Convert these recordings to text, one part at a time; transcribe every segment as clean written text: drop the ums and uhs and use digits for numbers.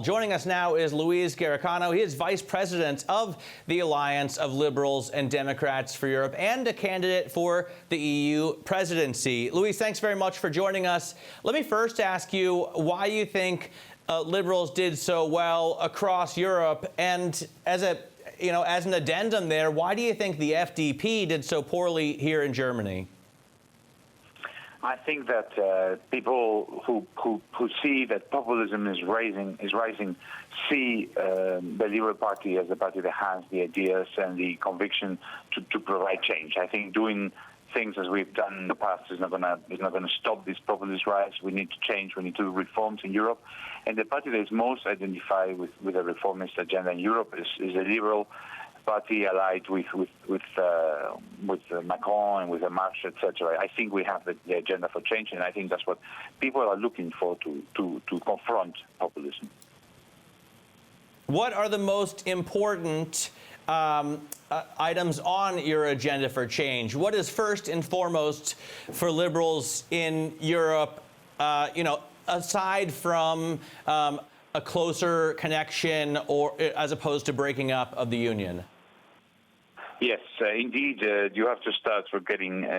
Joining us now is Luis Garicano. He is Vice President of the Alliance of Liberals and Democrats for Europe and a candidate for the EU presidency. Luis, thanks very much for joining us. Let me first ask you why you think liberals did so well across Europe, and as an addendum there, why do you think the FDP did so poorly here in Germany? I think that people who see that populism is rising, see the Liberal Party as a party that has the ideas and the conviction to provide change. I think doing things as we've done in the past is not gonna stop this populist rise. We need to change. We need to do reforms in Europe, and the party that is most identified with a reformist agenda in Europe is a Liberal party allied with Macron and with the March, etc. I think we have the agenda for change, and I think that's what people are looking for to confront populism. What are the most important items on your agenda for change? What is first and foremost for liberals in Europe, aside from a closer connection or as opposed to breaking up of the Union? Yes, indeed, you have to start for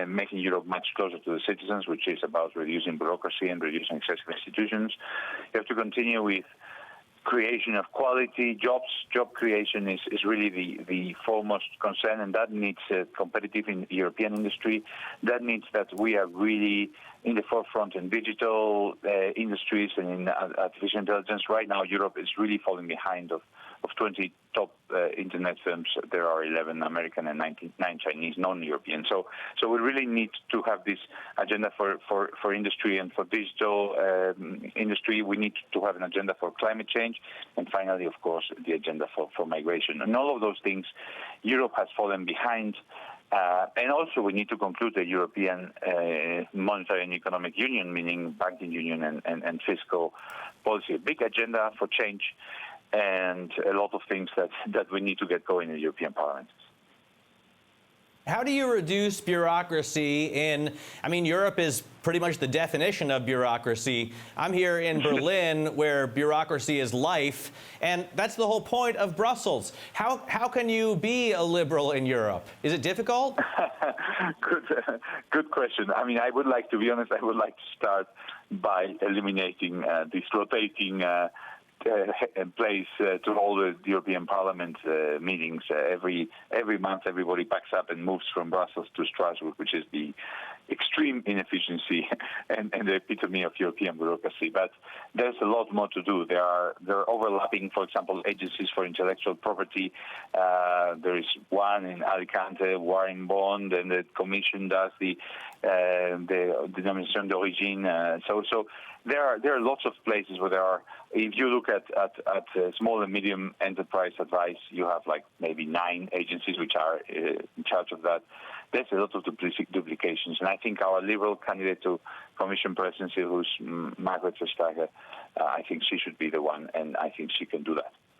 making Europe much closer to the citizens, which is about reducing bureaucracy and reducing excessive institutions. You have to continue with creation of quality jobs. Job creation is really the foremost concern, and that needs competitive in European industry. That means that we are really in the forefront in digital industries and in artificial intelligence. Right now, Europe is really falling behind of 20 top internet firms. There are 11 American and 9 Chinese, non-European. So we really need to have this agenda for industry and for digital industry. We need to have an agenda for climate change. And finally, of course, the agenda for migration. And all of those things, Europe has fallen behind. And also, we need to conclude the European monetary and economic union, meaning banking union and fiscal policy. A big agenda for change, and a lot of things that we need to get going in the European Parliament. How do you reduce bureaucracy Europe is pretty much the definition of bureaucracy. I'm here in Berlin where bureaucracy is life, and that's the whole point of Brussels. How can you be a liberal in Europe? Is it difficult? Good question. I would like to be honest, I would like to start by eliminating this rotating place to all the European Parliament meetings. Every month, everybody packs up and moves from Brussels to Strasbourg, which is the extreme inefficiency and the epitome of European bureaucracy. But there's a lot more to do. There are overlapping, for example, agencies for intellectual property. There is one in Alicante, one in Bonn, and the Commission does the denomination d'origine. So there are lots of places where there are. If you look at small and medium enterprise advice, you have like maybe 9 agencies which are in charge of that. There's a lot of duplications, and I think our Liberal candidate to Commission presidency, who's Margrethe Vestager, I think she should be the one, and I think she can do that.